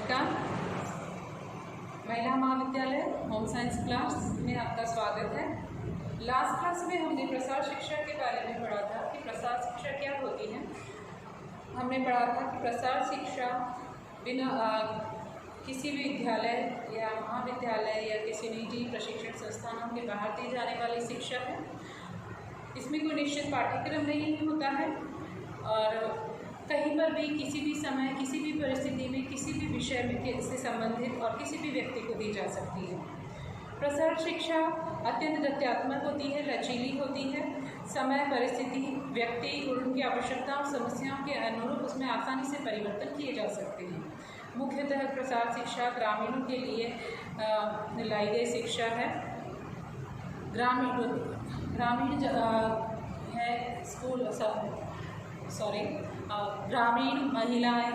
नमस्कार। महिला महाविद्यालय होम साइंस क्लास में आपका स्वागत है। लास्ट क्लास में हमने प्रसार शिक्षा के बारे में पढ़ा था कि प्रसार शिक्षा क्या होती है। हमने पढ़ा था कि प्रसार शिक्षा बिना किसी भी विद्यालय या महाविद्यालय या किसी निजी प्रशिक्षण संस्थानों के बाहर दी जाने वाली शिक्षा है। इसमें कोई निश्चित पाठ्यक्रम नहीं होता है और कहीं पर भी किसी भी समय किसी भी परिस्थिति में किसी भी विषय में से संबंधित और किसी भी व्यक्ति को दी जा सकती है। प्रसार शिक्षा अत्यंत तथ्यात्मक होती है, लचीली होती है। समय, परिस्थिति, व्यक्ति और उनकी आवश्यकताओं और समस्याओं के अनुरूप उसमें आसानी से परिवर्तन किए जा सकते हैं। मुख्यतः प्रसार शिक्षा ग्रामीणों के लिए लाई गई शिक्षा है। ग्रामीण है स्कूल ग्रामीण महिलाएं,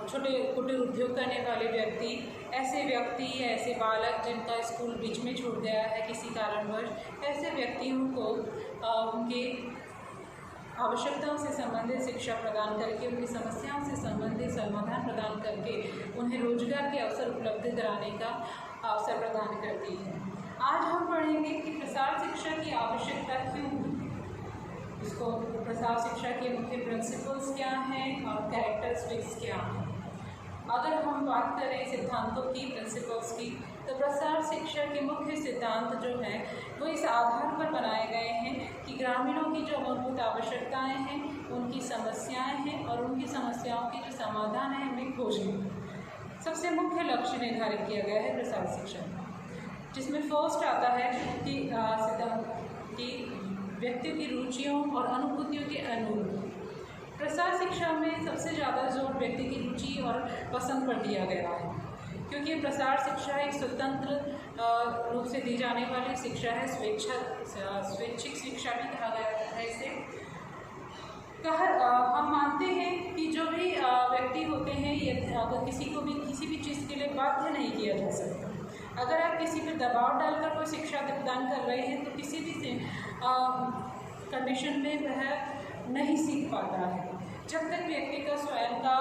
छोटे कुटीर उद्योग करने वाले व्यक्ति, ऐसे व्यक्ति या ऐसे बालक जिनका स्कूल बीच में छूट गया है किसी कारणवश, ऐसे व्यक्तियों को उनके आवश्यकताओं से संबंधित शिक्षा प्रदान करके, उनकी समस्याओं से संबंधित समाधान प्रदान करके उन्हें रोजगार के अवसर उपलब्ध कराने का अवसर प्रदान करती है। आज हम पढ़ेंगे कि प्रसार शिक्षा की आवश्यकता क्यों है, इसको प्रसार शिक्षा के मुख्य प्रिंसिपल्स क्या हैं और कैरेक्टरिस्टिक्स क्या हैं। अगर हम बात करें सिद्धांतों की, प्रिंसिपल्स की, तो प्रसार शिक्षा के मुख्य सिद्धांत जो हैं वो इस आधार पर बनाए गए हैं कि ग्रामीणों की जो मूलभूत आवश्यकताएं हैं, उनकी समस्याएं हैं और उनकी समस्याओं के जो समाधान है हमें खोजने। सबसे मुख्य लक्ष्य निर्धारित किया गया है प्रसार शिक्षा, जिसमें फर्स्ट आता है कि सिद्धांत की व्यक्तियों की रुचियों और अनुभूतियों के अनुरूप। प्रसार शिक्षा में सबसे ज़्यादा जोर व्यक्ति की रुचि और पसंद पर दिया गया है, क्योंकि प्रसार शिक्षा एक स्वतंत्र रूप से दी जाने वाली शिक्षा है। स्वैच्छिक शिक्षा भी कहा गया है इसे। हम मानते हैं कि जो भी व्यक्ति होते हैं, ये अगर किसी को भी किसी भी चीज़ के लिए बाध्य नहीं किया जा सकता। अगर आप किसी पर दबाव डालकर कोई शिक्षा प्रदान कर रहे हैं तो किसी भी कंडीशन में वह नहीं सीख पाता है। जब तक व्यक्ति का स्वयं का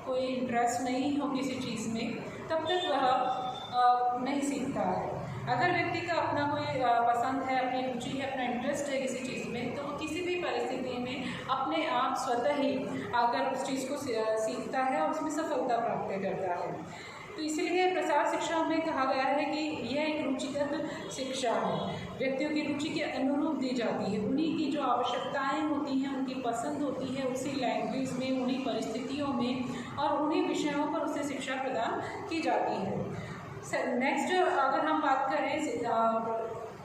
कोई इंटरेस्ट नहीं हो किसी चीज़ में, तब तक वह नहीं सीखता है। अगर व्यक्ति का अपना कोई पसंद है, अपनी रुचि है, अपना इंटरेस्ट है किसी चीज़ में, तो वो किसी भी परिस्थिति में अपने आप स्वतः ही आकर उस चीज़ को सीखता है और उसमें सफलता प्राप्त करता है। तो इसीलिए प्रसार शिक्षा में कहा गया है कि यह एक रुचिगत शिक्षा है, व्यक्तियों की रुचि के अनुरूप दी जाती है। उन्हीं की जो आवश्यकताएं होती हैं, उनकी पसंद होती है, उसी लैंग्वेज में, उन्हीं परिस्थितियों में और उन्हीं विषयों पर उसे शिक्षा प्रदान की जाती है। नेक्स्ट अगर हम बात करें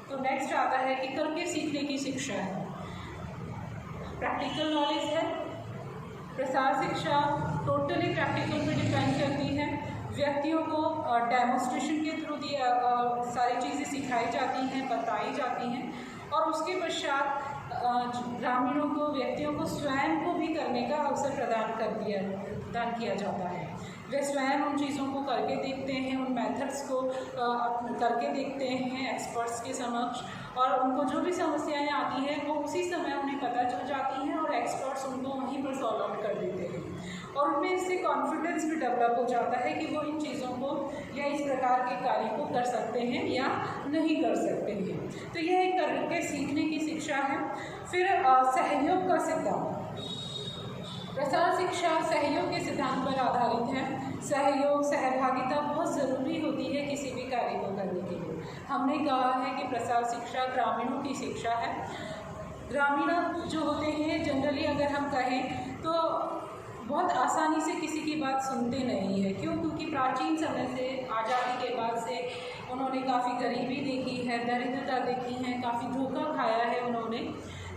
तो नेक्स्ट आता है कि करके सीखने की शिक्षा है, प्रैक्टिकल नॉलेज है। प्रसार शिक्षा टोटली प्रैक्टिकल पर डिपेंड करती है। व्यक्तियों को डेमोन्स्ट्रेशन के थ्रू सारी चीज़ें सिखाई जाती हैं, बताई जाती हैं और उसके पश्चात ग्रामीणों को, व्यक्तियों को स्वयं को भी करने का अवसर प्रदान किया जाता है। वे स्वयं उन चीज़ों को करके देखते हैं, उन मेथड्स को करके देखते हैं एक्सपर्ट्स के समक्ष, और उनको जो भी समस्याएं आती हैं वो उसी समय उन्हें पता चल जाती हैं और एक्सपर्ट्स उनको वहीं पर सॉल्व आउट कर देते हैं और उनमें इससे कॉन्फिडेंस भी डेवलप हो जाता है कि वो इन चीज़ों को या इस प्रकार के कार्य को कर सकते हैं या नहीं कर सकते हैं। तो यह एक करके सीखने की शिक्षा है। फिर सहयोग का सिद्धांत। प्रसार शिक्षा सहयोग के सिद्धांत पर आधारित है। सहयोग, सहभागिता बहुत ज़रूरी होती है किसी भी कार्य को करने के लिए। हमने कहा है कि प्रसार शिक्षा ग्रामीणों की शिक्षा है। ग्रामीण जो होते हैं जनरली अगर हम कहें तो बहुत आसानी से किसी की बात सुनते नहीं है। क्यों? क्योंकि प्राचीन समय से, आज़ादी के बाद से उन्होंने काफ़ी गरीबी देखी है, दरिद्रता देखी है, काफ़ी धोखा खाया है उन्होंने,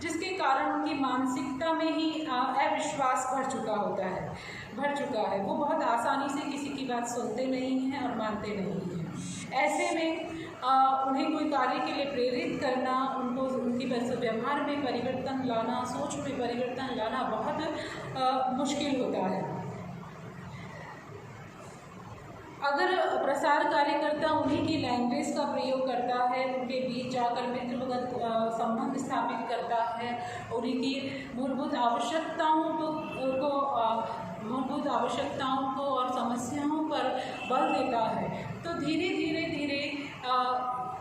जिसके कारण उनकी मानसिकता में ही अविश्वास भर चुका है। वो बहुत आसानी से किसी की बात सुनते नहीं हैं और मानते नहीं हैं। ऐसे में उन्हें कोई कार्य के लिए प्रेरित करना, उनको उनकी व्यवहार में परिवर्तन लाना, सोच में परिवर्तन लाना बहुत मुश्किल होता है। अगर प्रसार कार्यकर्ता उन्हीं की लैंग्वेज का प्रयोग करता है, उनके बीच जाकर मित्रवत संबंध स्थापित करता है, उन्हीं की मूलभूत आवश्यकताओं को और बल देता है, तो धीरे धीरे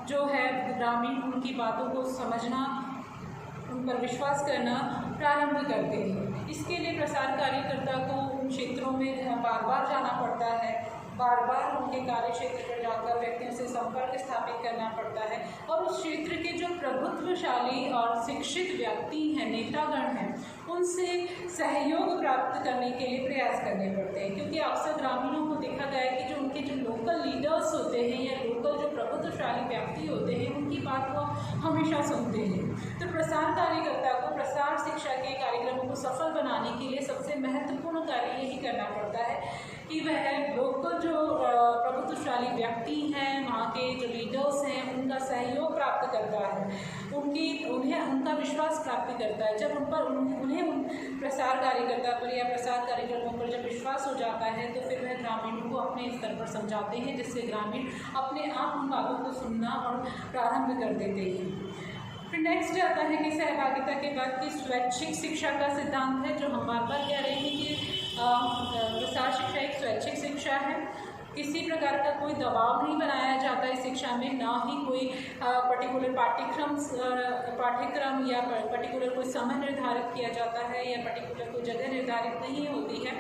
जो है ग्रामीण उनकी बातों को समझना, उन पर विश्वास करना प्रारंभ करते हैं। इसके लिए प्रसार कार्यकर्ता को उन क्षेत्रों में बार बार जाना पड़ता है, बार बार उनके कार्य क्षेत्र पर जाकर व्यक्तियों से संपर्क स्थापित करना पड़ता है और उस क्षेत्र के जो प्रभुत्वशाली और शिक्षित व्यक्ति हैं, नेतागण हैं, उनसे सहयोग प्राप्त करने के लिए प्रयास करने पड़ते हैं। क्योंकि अक्सर ग्रामीणों को देखा गया है कि जो उनके जो लोकल लीडर्स होते हैं या लोकल जो प्रभुत्वशाली व्यक्ति होते हैं, उनकी बात वो हमेशा सुनते हैं। तो प्रसार कार्यकर्ता को प्रसार शिक्षा के कार्यक्रमों को सफल बनाने के लिए सबसे महत्वपूर्ण कार्य यही करना पड़ता है कि वह लोकल जो प्रभुत्वशाली व्यक्ति हैं, वहाँ के जो लीडर्स हैं, उनका सहयोग प्राप्त करता है, उनका विश्वास प्राप्त करता है। जब उन्हें प्रसार कार्यकर्ता पर या प्रसार कार्यक्रमों पर जब विश्वास हो जाता है, तो फिर वह ग्रामीणों को अपने स्तर पर समझाते हैं, जिससे ग्रामीण अपने आप उन बातों को सुनना और प्रारंभ कर देते हैं। फिर नेक्स्ट आता है कि सहभागिता के बाद की स्वैच्छिक शिक्षा का सिद्धांत है, जो हम बार बार कह रहे हैं कि प्रसार शिक्षा एक स्वैच्छिक शिक्षा है। किसी प्रकार का कोई दबाव नहीं बनाया जाता है शिक्षा में, ना ही कोई पर्टिकुलर पाठ्यक्रम या पर्टिकुलर कोई समय निर्धारित किया जाता है या पर्टिकुलर कोई जगह निर्धारित नहीं होती है।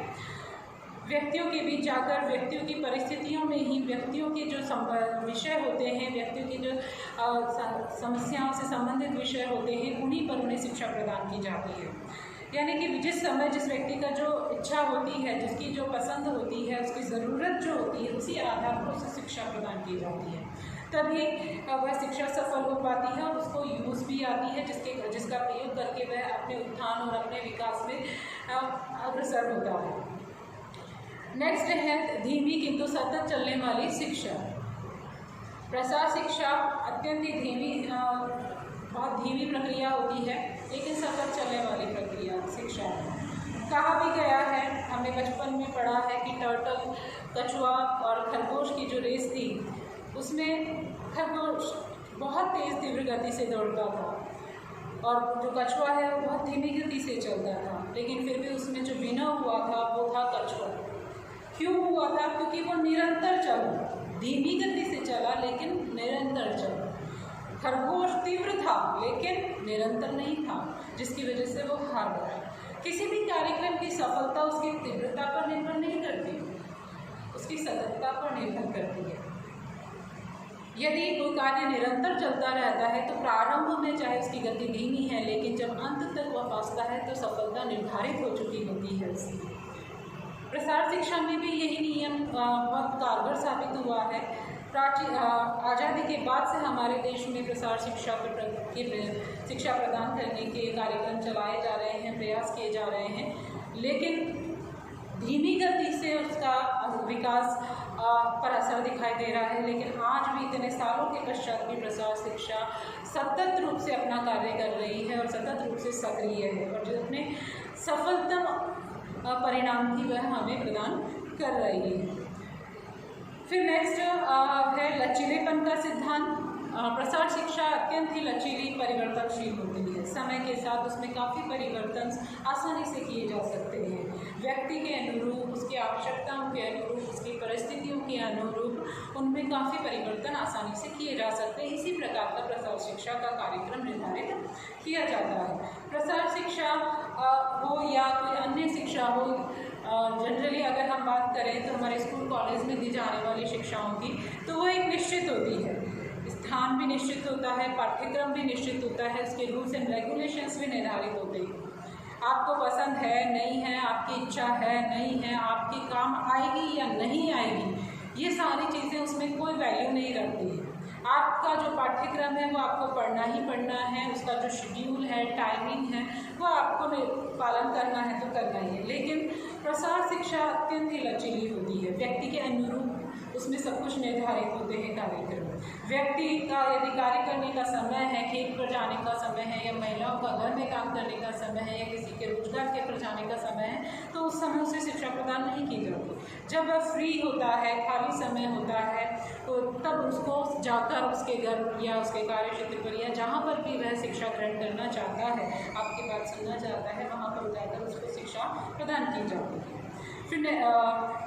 व्यक्तियों के बीच जाकर व्यक्तियों की परिस्थितियों में ही व्यक्तियों के जो विषय होते हैं, व्यक्तियों की जो समस्याओं से संबंधित विषय होते हैं, उन्हीं पर उन्हें शिक्षा प्रदान की जाती है। यानी कि जिस समय जिस व्यक्ति का जो इच्छा होती है, जिसकी जो पसंद होती है, उसकी ज़रूरत जो होती है, उसी आधार पर उसे शिक्षा प्रदान की जाती है। तभी वह शिक्षा सफल हो पाती है और उसको यूज़ भी आती है, जिसका प्रयोग करके वह अपने उत्थान और अपने विकास में अग्रसर होता है। नेक्स्ट है धीमी किंतु सतत चलने वाली शिक्षा। प्रसार शिक्षा अत्यंत ही बहुत धीमी प्रक्रिया होती है, लेकिन सतत चलने वाली प्रक्रिया शिक्षा है। कहा भी गया है, हमने बचपन में पढ़ा है कि टर्टल, कछुआ और खरगोश की जो रेस थी, उसमें खरगोश बहुत तेज़ तीव्र गति से दौड़ता था और जो कछुआ है वो बहुत धीमी गति से चलता था, लेकिन फिर भी उसमें जो विनर हुआ था वो था कछुआ। क्यों हुआ था? क्योंकि वो निरंतर चला, धीमी गति से चला लेकिन निरंतर चला। खरगोश तीव्र था लेकिन निरंतर नहीं था, जिसकी वजह से वो हार गया। किसी भी कार्यक्रम की सफलता उसकी तीव्रता पर निर्भर नहीं करती, उसकी सततता पर निर्भर करती है। यदि कोई कार्य निरंतर चलता रहता है तो प्रारंभ में चाहे उसकी गति धीमी है, लेकिन जब अंत तक वह पहुंचता है तो सफलता निर्धारित हो चुकी होती है उसकी। प्रसार शिक्षा में भी यही नियम बहुत कारगर साबित हुआ है। आज़ादी के बाद से हमारे देश में प्रसार शिक्षा शिक्षा प्रदान करने के कार्यक्रम चलाए जा रहे हैं, प्रयास किए जा रहे हैं, लेकिन धीमी गति से उसका विकास पर असर दिखाई दे रहा है। लेकिन आज भी इतने सालों के पश्चात भी प्रसार शिक्षा सतत रूप से अपना कार्य कर रही है और सतत रूप से सक्रिय है और जो अपने सफलतम परिणाम की वह हमें प्रदान कर रही है। फिर नेक्स्ट है लचीलेपन का सिद्धांत। प्रसार शिक्षा अत्यंत ही लचीली परिवर्तनशील होती है। समय के साथ उसमें काफ़ी परिवर्तन आसानी से किए जा सकते हैं। व्यक्ति के अनुरूप, उसकी आवश्यकताओं के अनुरूप, उसकी परिस्थितियों के अनुरूप उनमें काफ़ी परिवर्तन आसानी से किए जा सकते हैं। इसी प्रकार का प्रसार शिक्षा का कार्यक्रम निर्धारित किया जाता है। प्रसार शिक्षा हो या कोई अन्य शिक्षा हो, जनरली अगर हम बात करें तो हमारे स्कूल कॉलेज में दी जाने वाली शिक्षाओं की, तो वो एक निश्चित होती है। स्थान भी निश्चित होता है, पाठ्यक्रम भी निश्चित होता है, उसके रूल्स एंड रेगुलेशंस भी निर्धारित होते हैं। आपको पसंद है नहीं है, आपकी इच्छा है नहीं है, आपके काम आएगी या नहीं आएगी, ये सारी चीज़ें उसमें कोई वैल्यू नहीं रखती है। आपका जो पाठ्यक्रम है वो आपको पढ़ना ही पढ़ना है, उसका जो शेड्यूल है, टाइमिंग है, वो आपको पालन करना है तो करना ही है। लेकिन प्रसार शिक्षा अत्यंत ही लचीली होती है, व्यक्ति के अनुरूप उसमें सब कुछ निर्धारित होते हैं कार्यक्रम। व्यक्ति का यदि कार्य करने का समय है, खेत पर जाने का समय है, या महिलाओं का घर में काम करने का समय है, या किसी के रोजगार के पर जाने का समय है, तो उस समय उसे शिक्षा प्रदान नहीं की जाती। जब वह फ्री होता है, खाली समय होता है, तो तब उसको जाकर उसके घर या उसके कार्य क्षेत्र पर या जहाँ पर भी वह शिक्षा ग्रहण करना चाहता है, आपकी बात सुनना चाहता है, वहाँ पर जाकर उसको शिक्षा प्रदान की जाती है। फिर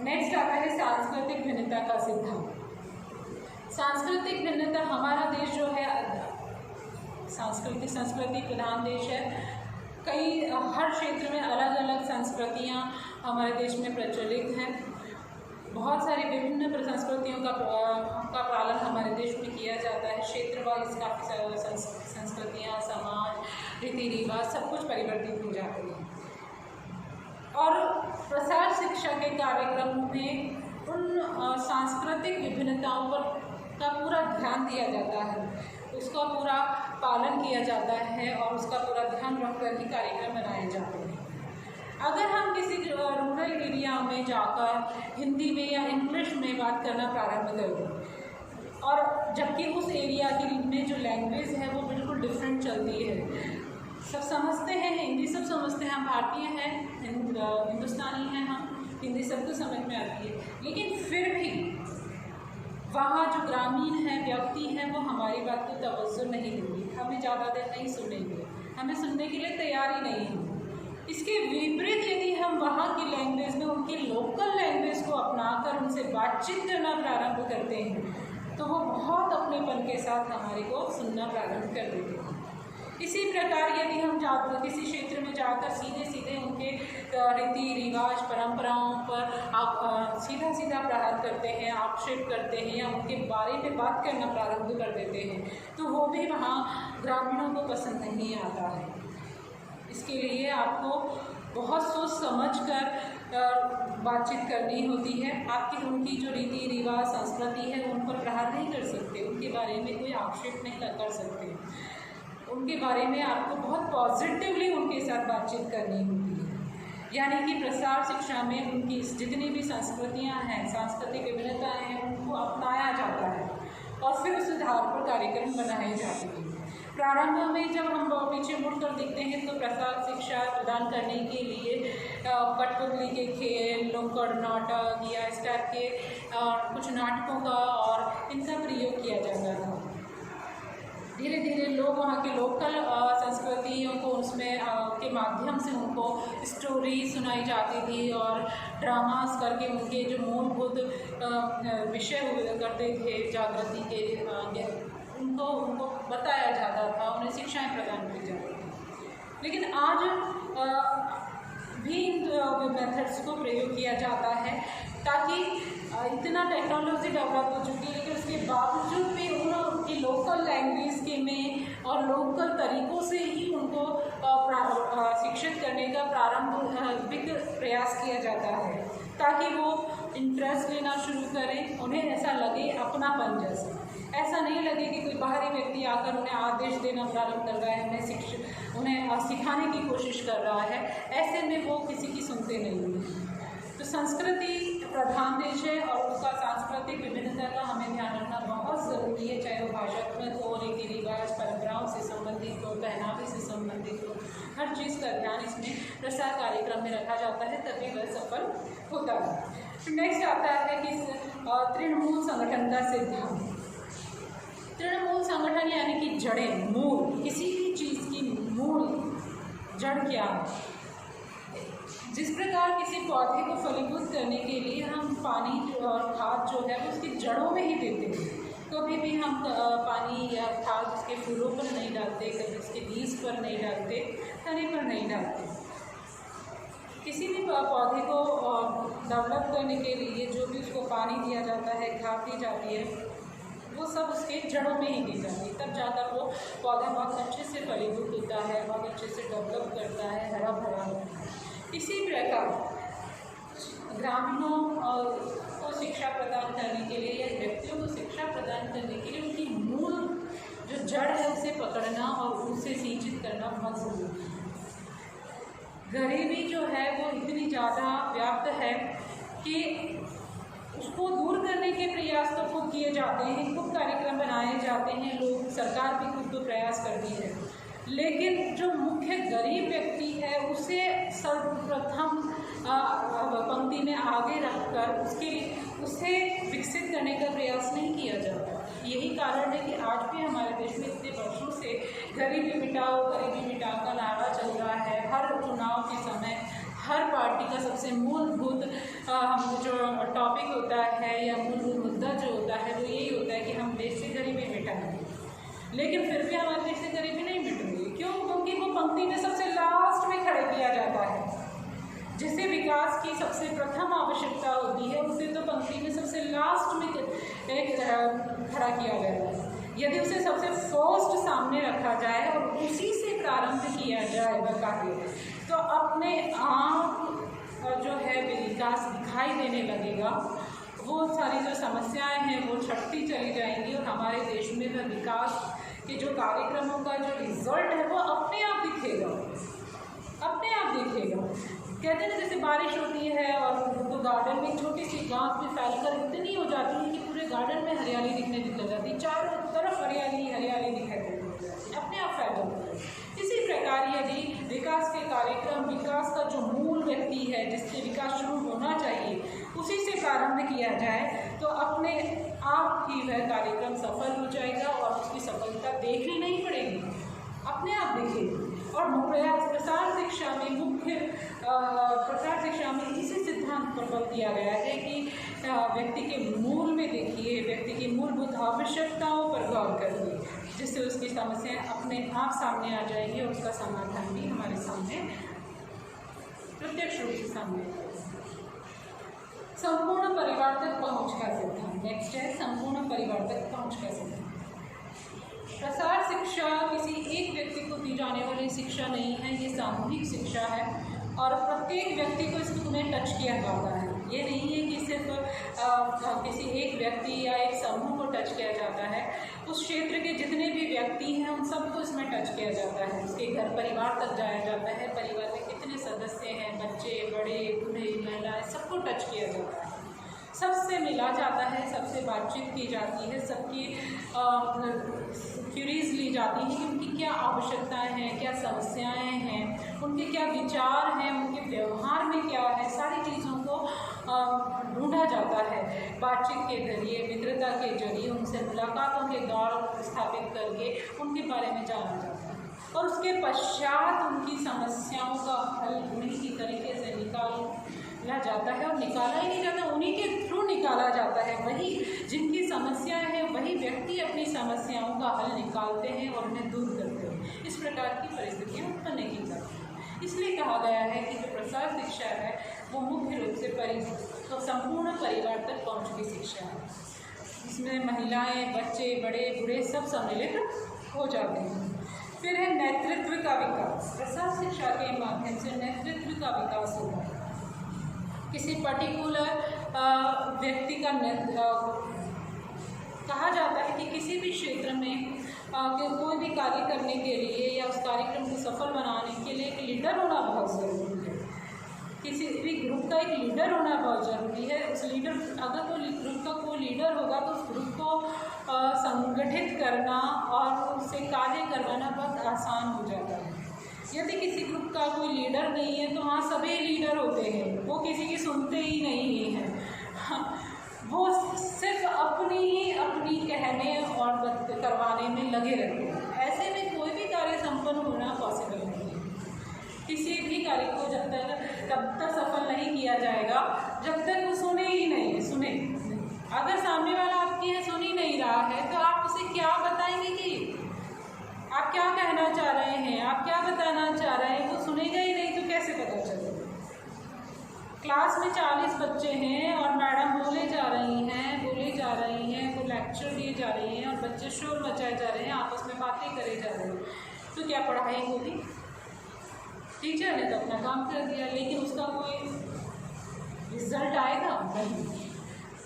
नेक्स्ट आता है सांस्कृतिक भिन्नता का सिद्धांत। सांस्कृतिक भिन्नता, हमारा देश जो है संस्कृति प्रधान देश है। हर क्षेत्र में अलग अलग संस्कृतियाँ हमारे देश में प्रचलित हैं। बहुत सारी विभिन्न संस्कृतियों का पालन हमारे देश में किया जाता है। क्षेत्र वाइज काफ़ी सारी संस्कृतियाँ, समाज, रीति रिवाज सब कुछ परिवर्तित हो जाते हैं। और प्रसार शिक्षा के कार्यक्रम में उन सांस्कृतिक विभिन्नताओं पर का पूरा ध्यान दिया जाता है, उसका पूरा पालन किया जाता है और उसका पूरा ध्यान रखकर ही कार्यक्रम बनाए जाते हैं। अगर हम किसी रूरल एरिया में जाकर हिंदी में या इंग्लिश में बात करना प्रारंभ कर दें, और जबकि उस एरिया की में जो लैंग्वेज है वो बिल्कुल डिफरेंट चलती है, सब समझते हैं हिंदी, सब समझते हैं, हम भारतीय हैं, हिंदुस्तानी हैं, हम हिंदी सबको समझ में आती है, लेकिन फिर भी वहाँ जो ग्रामीण है, व्यक्ति हैं, वो हमारी बात को तवज्जो नहीं देंगे, हमें ज़्यादा देर नहीं सुनेंगे, हमें सुनने के लिए तैयार ही नहीं है। इसके विपरीत यदि हम वहाँ की लैंग्वेज में उनकी लोकल लैंग्वेज को अपनाकर उनसे बातचीत करना प्रारंभ करते हैं तो वो बहुत अपनेपन के साथ हमारे को सुनना प्रारंभ कर देते हैं। इसी प्रकार यदि हम किसी क्षेत्र में जाकर सीधे सीधे उनके रीति रिवाज परंपराओं पर सीधा प्रहार करते हैं, आक्षेप करते हैं या उनके बारे में बात करना प्रारंभ कर देते हैं, तो वो भी वहाँ ग्रामीणों को पसंद नहीं आता है। इसके लिए आपको बहुत सोच समझ कर बातचीत करनी होती है। आपकी उनकी जो रीति रिवाज संस्कृति है उन पर प्रहार नहीं कर सकते, उनके बारे में कोई आक्षेप नहीं कर सकते, उनके बारे में आपको बहुत पॉजिटिवली उनके साथ बातचीत करनी होती है। यानी कि प्रसार शिक्षा में उनकी जितनी भी संस्कृतियाँ हैं, सांस्कृतिक विभिन्नताएँ हैं, उनको अपनाया जाता है और फिर उस आधार पर कार्यक्रम बनाए जाते हैं। प्रारंभ में जब हम पीछे मुड़कर देखते हैं तो प्रसार शिक्षा प्रदान करने के लिए कठपुतली के खेल, नुक्कड़ नाटक या इस टाइप के कुछ नाटकों का और इनका प्रयोग किया जाता था। धीरे धीरे लोग वहाँ के लोकल संस्कृतियों को उसमें के माध्यम से उनको स्टोरी सुनाई जाती थी और ड्रामास करके उनके जो मूलभूत विषय हुए करते थे जागृति के उनको बताया जाता था, उन्हें शिक्षाएं प्रदान की जाती थी। लेकिन आज भी इन मेथड्स को प्रयोग किया जाता है ताकि इतना टेक्नोलॉजी डेवलप हो चुकी है, लेकिन उसके बावजूद भी उनकी लोकल लैंग्वेज के में और लोकल तरीक़ों से ही उनको शिक्षित करने का प्रारंभिक प्रयास किया जाता है ताकि वो इंटरेस्ट लेना शुरू करें, उन्हें ऐसा लगे अपनापन जैसा, ऐसा नहीं लगे कि कोई बाहरी व्यक्ति आकर उन्हें आदेश देना प्रारंभ कर रहा है, उन्हें सिखाने की कोशिश कर रहा है। ऐसे में वो किसी की सुनते नहीं हैं। तो संस्कृति प्रधान देश है और उसका सांस्कृतिक विभिन्नता का हमें ध्यान रखना बहुत ज़रूरी है, चाहे वो भाषात्मक हो, रीति रिवाज परंपराओं से संबंधित हो, पहनावे से संबंधित हो, हर चीज़ का ध्यान इसमें प्रसार कार्यक्रम में रखा जाता है, तभी वह सफल होता है। फिर नेक्स्ट आता है कि तृणमूल संगठन का सिद्धांत। तृणमूल संगठन यानी कि जड़ें, मूल, किसी भी चीज़ की मूल जड़ क्या है। जिस प्रकार किसी पौधे को फलीभूत करने के लिए हम पानी और खाद जो है उसकी जड़ों में ही देते हैं, कभी भी हम पानी या खाद उसके फूलों पर नहीं डालते, कभी उसके बीज पर नहीं डालते, तने पर नहीं डालते। किसी भी पौधे को डेवलप करने के लिए जो भी उसको पानी दिया जाता है, खाद दी जाती है, वो सब उसके जड़ों में ही दी जाती है, तब जाकर वो पौधा बहुत अच्छे से फलीभूत होता है, बहुत अच्छे से डेवलप करता है, हरा भरा होता है। इसी प्रकार ग्रामीणों को शिक्षा प्रदान करने के लिए या व्यक्तियों को शिक्षा प्रदान करने के लिए उनकी मूल जो जड़ है उसे पकड़ना और उसे सिंचित करना बहुत ज़रूरी है। गरीबी जो है वो इतनी ज़्यादा व्याप्त है कि उसको दूर करने के प्रयास तो खुद किए जाते हैं, खुद कार्यक्रम बनाए जाते हैं, लोग, सरकार भी खुद तो प्रयास करती है, लेकिन जो मुख्य गरीब व्यक्ति है उसे सर्वप्रथम पंक्ति में आगे रखकर उसे विकसित करने का प्रयास नहीं किया जाता। यही कारण है कि आज भी हमारे देश में इतने वर्षों से गरीबी मिटाओ का नारा चल रहा है। हर चुनाव के समय हर पार्टी का सबसे मूलभूत जो टॉपिक होता है या मूलभूत मुद्दा जो होता है वो यही होता है कि हम देश से गरीबी मिटाएंगे। लेकिन फिर भी हमारे देश से गरीबी नहीं मिट रही। क्यों? क्योंकि वो पंक्ति में सबसे लास्ट में खड़े किया जाता है। जिसे विकास की सबसे प्रथम आवश्यकता होती है उसे तो पंक्ति में सबसे लास्ट में खड़ा किया गया है। यदि उसे सबसे फर्स्ट सामने रखा जाए और उसी से प्रारंभ किया जाए वह कार्य, तो अपने आप जो है विकास दिखाई देने लगेगा। वो सारी जो समस्याएं हैं वो छटती चली जाएंगी और हमारे देश में वह विकास के जो कार्यक्रमों का जो रिजल्ट है वो अपने आप दिखेगा, अपने आप दिखेगा। कहते हैं ना, जैसे बारिश होती है और तो गार्डन में छोटी सी घास में फैलकर इतनी हो जाती है कि पूरे गार्डन में हरियाली दिखने लग जाती है, चारों तरफ हरियाली हरियाली दिखाई देती है, अपने आप फैल जाती है। इसी प्रकार यदि विकास के कार्यक्रम, विकास का जो मूल व्यक्ति है जिससे विकास शुरू होना चाहिए, उसी से प्रारंभ किया जाए तो अपने आप ही वह कार्यक्रम सफल हो जाएगा और उसकी सफलता देखनी नहीं पड़ेगी, अपने आप दिखेगी। और प्रसार शिक्षा में मुख्य प्रसार शिक्षा में इसी सिद्धांत पर बल दिया गया है कि व्यक्ति के मूल में देखिए, व्यक्ति की मूलभूत आवश्यकताओं पर गौर करिए, जिससे उसकी समस्याएं अपने आप सामने आ जाएगी और उसका समाधान भी हमारे सामने प्रत्यक्ष रूप से सामने आएगा। संपूर्ण परिवार तक पहुँच का सिद्धांत। नेक्स्ट है संपूर्ण परिवार तक पहुँच का सिद्धांत। प्रसार शिक्षा किसी एक व्यक्ति को दी जाने वाली शिक्षा नहीं है, ये सामूहिक शिक्षा है और प्रत्येक व्यक्ति को इसमें टच किया जाता है। ये नहीं है कि सिर्फ किसी एक व्यक्ति या एक समूह को टच किया जाता है, उस क्षेत्र के जितने भी व्यक्ति हैं उन सबको इसमें टच किया जाता है। उसके घर परिवार तक जाया जाता है, परिवार में कितने सदस्य हैं, बच्चे, बड़े, बूढ़े, महिलाएं, सबको टच किया जाता है, सबसे मिला जाता है, सबसे बातचीत की जाती है, सबकी क्यूरीज ली जाती है कि उनकी क्या आवश्यकताएं हैं, क्या समस्याएं हैं, उनके क्या विचार हैं, उनके व्यवहार में क्या है, सारी चीज़ों को ढूंढा जाता है। बातचीत के जरिए, मित्रता के जरिए, उनसे मुलाकातों के दौर स्थापित करके उनके बारे में जाना जाता है और उसके पश्चात उनकी समस्याओं का हल उन्हीं की तरीके से निकाला जाता है। और निकाला ही नहीं जाता, उन्हीं के थ्रू निकाला जाता है। वही जिनकी समस्याएं हैं वही व्यक्ति अपनी समस्याओं का हल निकालते हैं और उन्हें दूर करते हैं। इस प्रकार की परिस्थितियाँ उत्पन्न की जाती हैं। इसलिए कहा गया है कि जो प्रसार शिक्षा है वो मुख्य रूप से तो संपूर्ण परिवार तक पहुँच की शिक्षा है। इसमें महिलाएं, बच्चे, बड़े, बूढ़े सब सम्मिलित हो जाते हैं। फिर है नेतृत्व का विकास। प्रसार शिक्षा के माध्यम से नेतृत्व का विकास होगा। किसी पर्टिकुलर व्यक्ति का कहा जाता है कि किसी भी क्षेत्र में कोई भी कार्य करने के लिए या उस कार्यक्रम को सफल बनाने के लिए एक लीडर होना बहुत ज़रूरी है। किसी भी ग्रुप का एक लीडर होना बहुत ज़रूरी है। उस लीडर, अगर कोई ग्रुप का कोई लीडर होगा तो उस ग्रुप को संगठित करना और उससे कार्य करवाना बहुत आसान हो जाता है। यदि किसी ग्रुप का कोई लीडर नहीं है तो वहाँ सभी लीडर होते हैं, वो किसी की सुनते ही नहीं हैं, वो सिर्फ अपनी कहने और करवाने में लगे रहते हैं। ऐसे में कोई भी कार्य संपन्न होना पॉसिबल नहीं है। किसी भी कार्य को तब तक सफल नहीं किया जाएगा जब तक वो सुने ही नहीं। सुने, अगर सामने वाला आपकी है सुन ही नहीं रहा है तो आप उसे क्या बताएंगे कि आप क्या कहना चाह रहे हैं, आप क्या बताना चाह रहे हैं, वो सुनेगा ही नहीं तो कैसे पता चलेगा। क्लास में 40 बच्चे हैं और मैडम बोले जा रही हैं, वो लेक्चर दिए जा रही हैं और बच्चे शोर मचाए जा रहे हैं, आपस में बातें करे जा रहे हैं, तो क्या पढ़ाई होगी? टीचर ने तो अपना काम कर दिया, लेकिन उसका कोई रिजल्ट आएगा नहीं।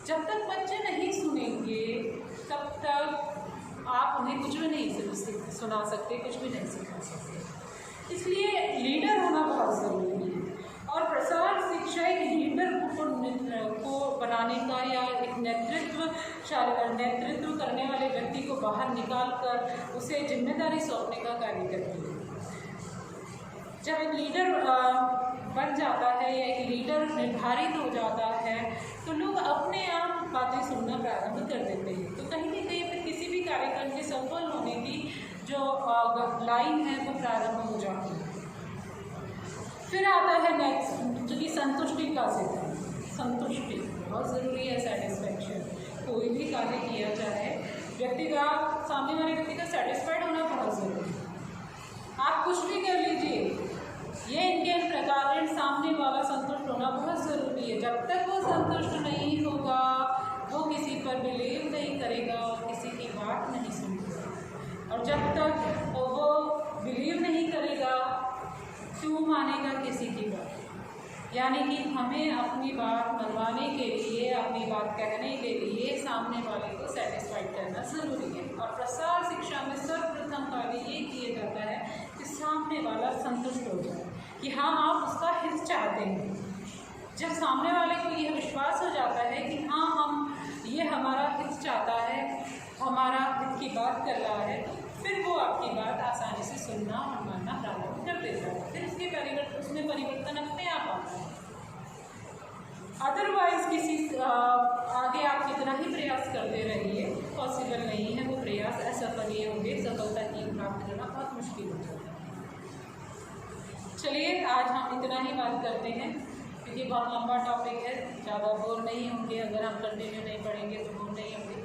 जब तक बच्चे नहीं सुनेंगे तब तक आप उन्हें कुछ भी नहीं सुना सकते, कुछ भी नहीं सिखा सकते। इसलिए लीडर होना बहुत ज़रूरी है। और प्रसार शिक्षा एक लीडर को बनाने का या एक नेतृत्व करने वाले व्यक्ति को बाहर निकाल कर उसे जिम्मेदारी सौंपने का कार्य करती है। जब एक लीडर बन जाता है या एक लीडर निर्धारित हो जाता है तो लोग अपने आप बातें सुनना प्रारंभ कर देते हैं। तो कहीं ना कहीं पर किसी भी कार्यक्रम के सफल होने की जो लाइन है वो प्रारंभ हो जाती है। फिर आता है नेक्स्ट संतुष्टि का सिद्धांत। संतुष्टि बहुत ज़रूरी है, सेटिस्फैक्शन। कोई भी कार्य किया जाए, व्यक्ति का, सामने वाले व्यक्ति का सेटिस्फाइड होना बहुत ज़रूरी है। आप कुछ भी कर लीजिए, ये इनके प्रकार सामने वाला संतुष्ट होना बहुत ज़रूरी है। जब तक वो संतुष्ट नहीं होगा, वो किसी पर बिलीव नहीं करेगा और किसी की बात नहीं सुनेगा। और जब तक वो बिलीव नहीं करेगा, क्यों मानेगा किसी की बात? यानी कि हमें अपनी बात मनवाने के लिए, अपनी बात कहने के लिए सामने वाले को सेटिस्फाइड करना ज़रूरी है। और प्रसार शिक्षा में सर्वप्रथम कार्य ये किया जाता है कि सामने वाला संतुष्ट हो जाए कि हाँ, आप उसका हित चाहते हैं। जब सामने वाले को यह विश्वास हो जाता है कि हाँ, ये हमारा हित चाहता है, हमारा हित की बात कर रहा है, फिर वो आपकी बात आसानी से सुनना और मानना प्रारंभ कर देता है। फिर उसमें परिवर्तन अपने आप आता है। अदरवाइज किसी आगे आप कितना ही प्रयास करते रहिए, पॉसिबल नहीं है, वो प्रयास असफल ही होंगे, सफलता की प्राप्त करना बहुत मुश्किल हो जाता है। चलिए, आज हम इतना ही बात करते हैं, क्योंकि बहुत लंबा टॉपिक है, ज़्यादा बोर नहीं होंगे। अगर हम कंटिन्यू नहीं पढ़ेंगे तो बोर नहीं होंगे।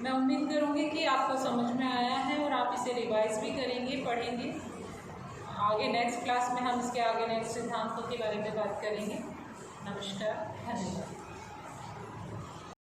मैं उम्मीद करूँगी कि आपको समझ में आया है और आप इसे रिवाइज भी करेंगे, पढ़ेंगे। आगे नेक्स्ट क्लास में हम इसके आगे नेक्स्ट सिद्धांतों के बारे में बात करेंगे। नमस्कार, धन्यवाद।